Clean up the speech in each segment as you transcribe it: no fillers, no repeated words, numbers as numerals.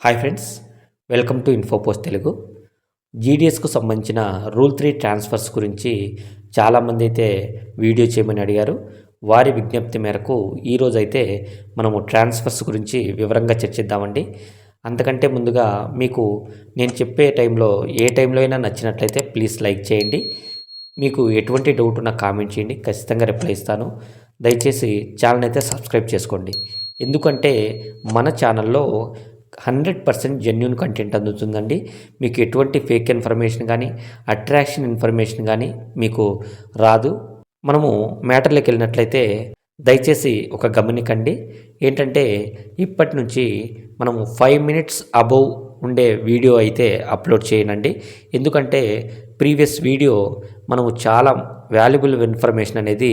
Hi friends, welcome to Infopost Telugu. జీడిఎస్కు సంబంధించిన rule 3 transfers గురించి చాలామంది అయితే వీడియో చేయమని అడిగారు. వారి విజ్ఞప్తి మేరకు ఈరోజైతే మనము ట్రాన్స్ఫర్స్ గురించి వివరంగా చర్చిద్దామండి. అంతకంటే ముందుగా మీకు నేను చెప్పే టైంలో ఏ టైంలో అయినా నచ్చినట్లయితే ప్లీజ్ లైక్ చేయండి. మీకు ఎటువంటి డౌట్ ఉన్నా కామెంట్ చేయండి, ఖచ్చితంగా రిప్లై ఇస్తాను. దయచేసి ఛానల్ అయితే సబ్స్క్రైబ్ చేసుకోండి. ఎందుకంటే మన ఛానల్లో 100% జెన్యూన్ కంటెంట్ అందుతుందండి. మీకు ఎటువంటి ఫేక్ ఇన్ఫర్మేషన్ కానీ అట్రాక్షన్ ఇన్ఫర్మేషన్ కానీ మీకు రాదు. మనము మ్యాటర్లోకి వెళ్ళినట్లయితే దయచేసి ఒక గమనికండి. ఏంటంటే ఇప్పటి నుంచి మనము 5 మినిట్స్ అబోవ్ ఉండే వీడియో అయితే అప్లోడ్ చేయనండి. ఎందుకంటే ప్రీవియస్ వీడియో మనము చాలా వాల్యుబుల్ ఇన్ఫర్మేషన్ అనేది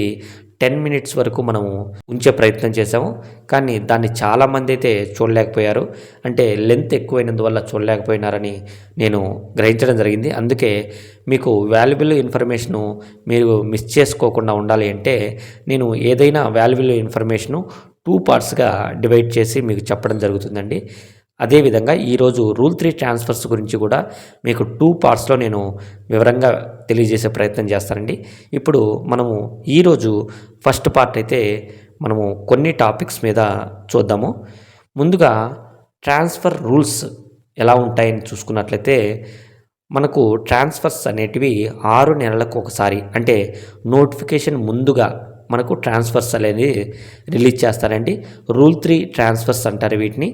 10 మినిట్స్ వరకు మనము ఉంచే ప్రయత్నం చేసాము. కానీ దాన్ని చాలామంది అయితే చూడలేకపోయారు. అంటే లెంత్ ఎక్కువైనందువల్ల చూడలేకపోయినారని నేను గ్రహించడం జరిగింది. అందుకే మీకు వాల్యుబుల్ ఇన్ఫర్మేషను మీరు మిస్ చేసుకోకుండా ఉండాలి అంటే నేను ఏదైనా వాల్యుబుల్ ఇన్ఫర్మేషను 2 పార్ట్స్గా డివైడ్ చేసి మీకు చెప్పడం జరుగుతుందండి. అదేవిధంగా ఈరోజు రూల్ 3 ట్రాన్స్ఫర్స్ గురించి కూడా మీకు 2 పార్ట్స్లో నేను వివరంగా తెలియజేసే ప్రయత్నం చేస్తానండి. ఇప్పుడు మనము ఈరోజు ఫస్ట్ పార్ట్ అయితే మనము కొన్ని టాపిక్స్ మీద చూద్దాము. ముందుగా ట్రాన్స్ఫర్ రూల్స్ ఎలా ఉంటాయని చూసుకున్నట్లయితే మనకు ట్రాన్స్ఫర్స్ అనేటివి 6 నెలలకు ఒకసారి, అంటే నోటిఫికేషన్ ముందుగా మనకు ట్రాన్స్ఫర్స్ అనేది రిలీజ్ చేస్తారండి. రూల్ 3 ట్రాన్స్ఫర్స్ అంటారు వీటిని.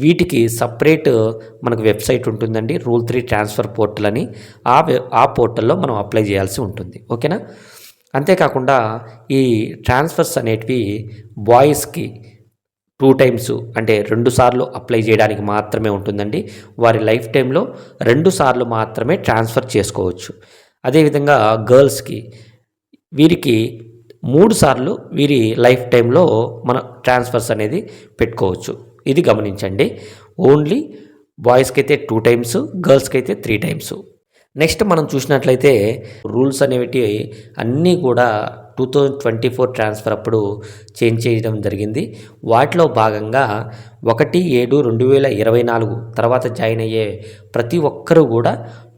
వీటికి సపరేట్ మనకు వెబ్సైట్ ఉంటుందండి, రూల్ 3 ట్రాన్స్ఫర్ పోర్టల్ అని. ఆ పోర్టల్లో మనం అప్లై చేయాల్సి ఉంటుంది. ఓకేనా? అంతేకాకుండా ఈ ట్రాన్స్ఫర్స్ అనేటివి బాయ్స్కి 2 టైమ్స్, అంటే 2 సార్లు అప్లై చేయడానికి మాత్రమే ఉంటుందండి. వారి లైఫ్ టైంలో 2 సార్లు మాత్రమే ట్రాన్స్ఫర్ చేసుకోవచ్చు. అదేవిధంగా గర్ల్స్కి వీరికి 3 సార్లు వీరి లైఫ్ టైంలో మన ట్రాన్స్ఫర్స్ అనేది పెట్టుకోవచ్చు. ఇది గమనించండి. ఓన్లీ బాయ్స్కి అయితే 2 టైమ్స్, గర్ల్స్కి అయితే 3 టైమ్స్. నెక్స్ట్ మనం చూసినట్లయితే రూల్స్ అనేవి అన్నీ కూడా 2024 ట్రాన్స్ఫర్ అప్పుడు చేంజ్ చేయడం జరిగింది. వాటిలో భాగంగా 1/7/2024 తర్వాత జాయిన్ అయ్యే ప్రతి ఒక్కరూ కూడా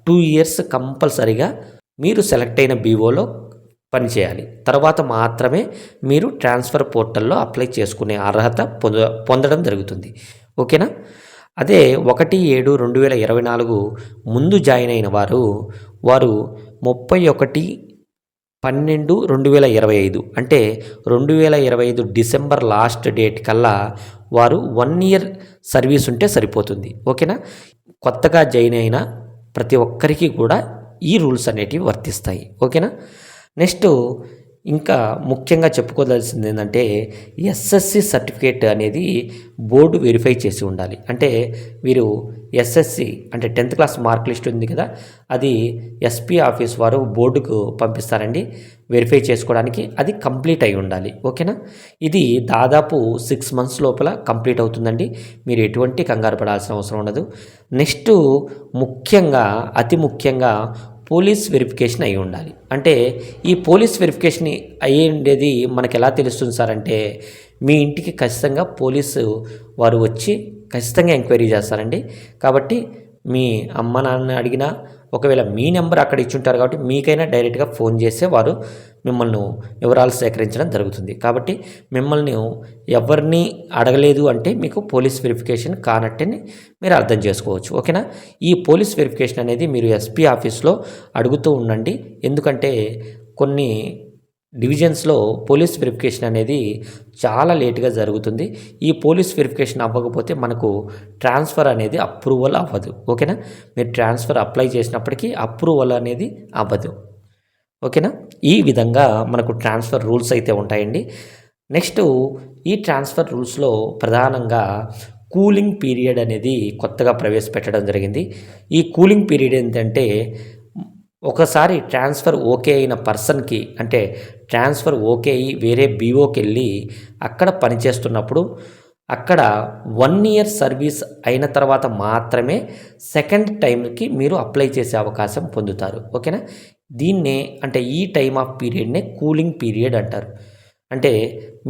2 ఇయర్స్ కంపల్సరీగా మీరు సెలెక్ట్ అయిన బీఓలో పనిచేయాలి. తర్వాత మాత్రమే మీరు ట్రాన్స్ఫర్ పోర్టల్లో అప్లై చేసుకునే అర్హత పొందడం జరుగుతుంది. ఓకేనా? అదే 1/7/2024 ముందు జాయిన్ అయిన వారు 31/12/2025, అంటే 2025 డిసెంబర్ లాస్ట్ డేట్ కల్లా వారు 1 ఇయర్ సర్వీస్ ఉంటే సరిపోతుంది. ఓకేనా? కొత్తగా జాయిన్ అయిన ప్రతి ఒక్కరికి కూడా ఈ రూల్స్ అనేటివి వర్తిస్తాయి. ఓకేనా? నెక్స్ట్ ఇంకా ముఖ్యంగా చెప్పుకోవాల్సింది ఏంటంటే ఎస్ఎస్సి సర్టిఫికేట్ అనేది బోర్డు వెరిఫై చేసి ఉండాలి. అంటే వీరు ఎస్ఎస్సి అంటే 10th క్లాస్ మార్క్ లిస్ట్ ఉంది కదా, అది ఎస్పీ ఆఫీస్ వారు బోర్డుకు పంపిస్తారండి వెరిఫై చేసుకోవడానికి. అది కంప్లీట్ అయి ఉండాలి. ఓకేనా? ఇది దాదాపు 6 మంత్స్ లోపల కంప్లీట్ అవుతుందండి. మీరు ఎటువంటి కంగారు పడాల్సిన అవసరం ఉండదు. నెక్స్ట్ ముఖ్యంగా అతి ముఖ్యంగా పోలీస్ వెరిఫికేషన్ అయి ఉండాలి. అంటే ఈ పోలీస్ వెరిఫికేషన్ అయ్యి ఉండేది మనకు ఎలా తెలుస్తుంది సార్ అంటే, మీ ఇంటికి ఖచ్చితంగా పోలీసు వారు వచ్చి ఖచ్చితంగా ఎంక్వైరీ చేస్తారండి. కాబట్టి మీ అమ్మ నాన్న అడిగినా, ఒకవేళ మీ నెంబర్ అక్కడ ఇచ్చుంటారు కాబట్టి మీకైనా డైరెక్ట్గా ఫోన్ చేస్తే వారు మిమ్మల్ని వివరాలు సేకరించడం జరుగుతుంది. కాబట్టి మిమ్మల్ని ఎవరిని అడగలేదు అంటే మీకు పోలీస్ వెరిఫికేషన్ కానట్టని మీరు అర్థం చేసుకోవచ్చు. ఓకేనా? ఈ పోలీస్ వెరిఫికేషన్ అనేది మీరు ఎస్పీ ఆఫీస్లో అడుగుతూ ఉండండి. ఎందుకంటే కొన్ని డివిజన్స్లో పోలీస్ వెరిఫికేషన్ అనేది చాలా లేట్గా జరుగుతుంది. ఈ పోలీస్ వెరిఫికేషన్ అవ్వకపోతే మనకు ట్రాన్స్ఫర్ అనేది అప్రూవల్ అవ్వదు. ఓకేనా? మీరు ట్రాన్స్ఫర్ అప్లై చేసినప్పటికీ అప్రూవల్ అనేది అవ్వదు. ఓకేనా? ఈ విధంగా మనకు ట్రాన్స్ఫర్ రూల్స్ అయితే ఉంటాయండి. నెక్స్ట్ ఈ ట్రాన్స్ఫర్ రూల్స్లో ప్రధానంగా కూలింగ్ పీరియడ్ అనేది కొత్తగా ప్రవేశపెట్టడం జరిగింది. ఈ కూలింగ్ పీరియడ్ ఏంటంటే, ఒకసారి ట్రాన్స్ఫర్ ఓకే అయిన పర్సన్కి, అంటే ట్రాన్స్ఫర్ ఓకే అయ్యి వేరే బీఓకి వెళ్ళి అక్కడ పనిచేస్తున్నప్పుడు అక్కడ 1 ఇయర్ సర్వీస్ అయిన తర్వాత మాత్రమే సెకండ్ టైంకి మీరు అప్లై చేసే అవకాశం పొందుతారు. ఓకేనా? దీన్నే అంటే ఈ టైమ్ ఆఫ్ పీరియడ్నే కూలింగ్ పీరియడ్ అంటారు. అంటే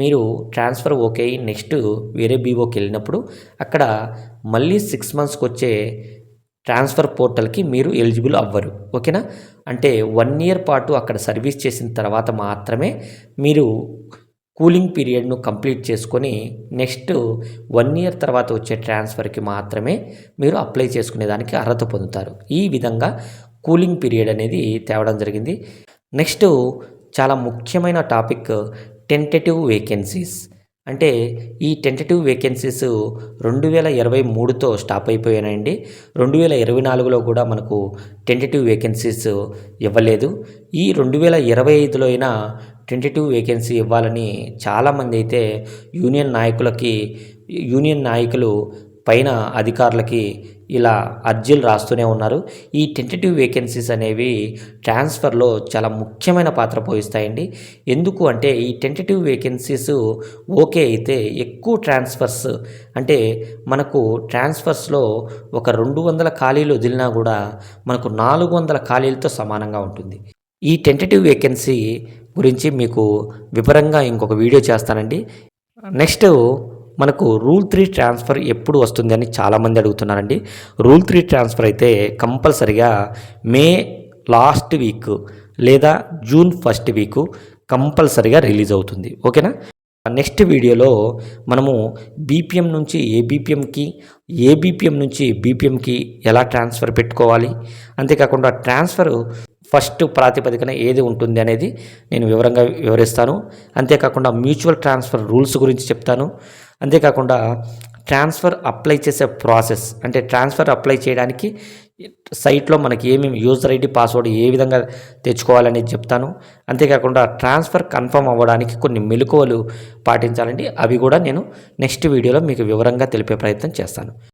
మీరు ట్రాన్స్ఫర్ ఓకే అయ్యి నెక్స్ట్ వేరే బీఓకి వెళ్ళినప్పుడు అక్కడ మళ్ళీ 6 మంత్స్కి వచ్చే ట్రాన్స్ఫర్ పోర్టల్కి మీరు ఎలిజిబుల్ అవ్వరు. ఓకేనా? అంటే 1 ఇయర్ పాటు అక్కడ సర్వీస్ చేసిన తర్వాత మాత్రమే మీరు కూలింగ్ పీరియడ్ను కంప్లీట్ చేసుకొని నెక్స్ట్ 1 ఇయర్ తర్వాత వచ్చే ట్రాన్స్ఫర్కి మాత్రమే మీరు అప్లై చేసుకునేదానికి అర్హత పొందుతారు. ఈ విధంగా కూలింగ్ పీరియడ్ అనేది తేవడం జరిగింది. నెక్స్ట్ చాలా ముఖ్యమైన టాపిక్ టెంటేటివ్ వేకెన్సీస్. అంటే ఈ టెంటేటివ్ వేకెన్సీస్ 2023తో స్టాప్ అయిపోయాయండి. 2024లో కూడా మనకు టెంటేటివ్ వేకెన్సీస్ ఇవ్వలేదు. ఈ 2025లో అయినా టెంటేటివ్ వేకెన్సీ ఇవ్వాలని చాలామంది అయితే యూనియన్ నాయకులు పైన అధికారులకి ఇలా అర్జీలు రాస్తూనే ఉన్నారు. ఈ టెంటేటివ్ వేకెన్సీస్ అనేవి ట్రాన్స్ఫర్లో చాలా ముఖ్యమైన పాత్ర పోషిస్తాయండి. ఎందుకు అంటే ఈ టెంటేటివ్ వేకెన్సీస్ ఓకే అయితే ఎక్కువ ట్రాన్స్ఫర్స్, అంటే మనకు ట్రాన్స్ఫర్స్లో ఒక 200 ఖాళీలు వదిలినా కూడా మనకు 400 ఖాళీలతో సమానంగా ఉంటుంది. ఈ టెంటేటివ్ వేకెన్సీ గురించి మీకు వివరంగా ఇంకొక వీడియో చేస్తానండి. నెక్స్ట్ మనకు రూల్ 3 ట్రాన్స్ఫర్ ఎప్పుడు వస్తుంది అని చాలామంది అడుగుతున్నారండి. రూల్ 3 ట్రాన్స్ఫర్ అయితే కంపల్సరిగా మే లాస్ట్ వీక్ లేదా జూన్ ఫస్ట్ వీక్ కంపల్సరిగా రిలీజ్ అవుతుంది. ఓకేనా? నెక్స్ట్ వీడియోలో మనము బీపీఎం నుంచి ఏబీపీఎంకి, ఏబీపీఎం నుంచి బీపీఎంకి ఎలా ట్రాన్స్ఫర్ పెట్టుకోవాలి, అంతేకాకుండా ట్రాన్స్ఫర్ ఫస్ట్ ప్రాతిపదికన ఏది ఉంటుంది అనేది నేను వివరంగా వివరిస్తాను. అంతేకాకుండా మ్యూచువల్ ట్రాన్స్ఫర్ రూల్స్ గురించి చెప్తాను. అంతేకాకుండా ట్రాన్స్ఫర్ అప్లై చేసే ప్రాసెస్, అంటే ట్రాన్స్ఫర్ అప్లై చేయడానికి సైట్లో మనకి ఏమేమి యూజర్ ఐడి పాస్వర్డ్ ఏ విధంగా తెచ్చుకోవాలనేది చెప్తాను. అంతేకాకుండా ట్రాన్స్ఫర్ కన్ఫర్మ్ అవ్వడానికి కొన్ని మెలకువలు పాటించాలండి. అవి కూడా నేను నెక్స్ట్ వీడియోలో మీకు వివరంగా తెలిపే ప్రయత్నం చేస్తాను.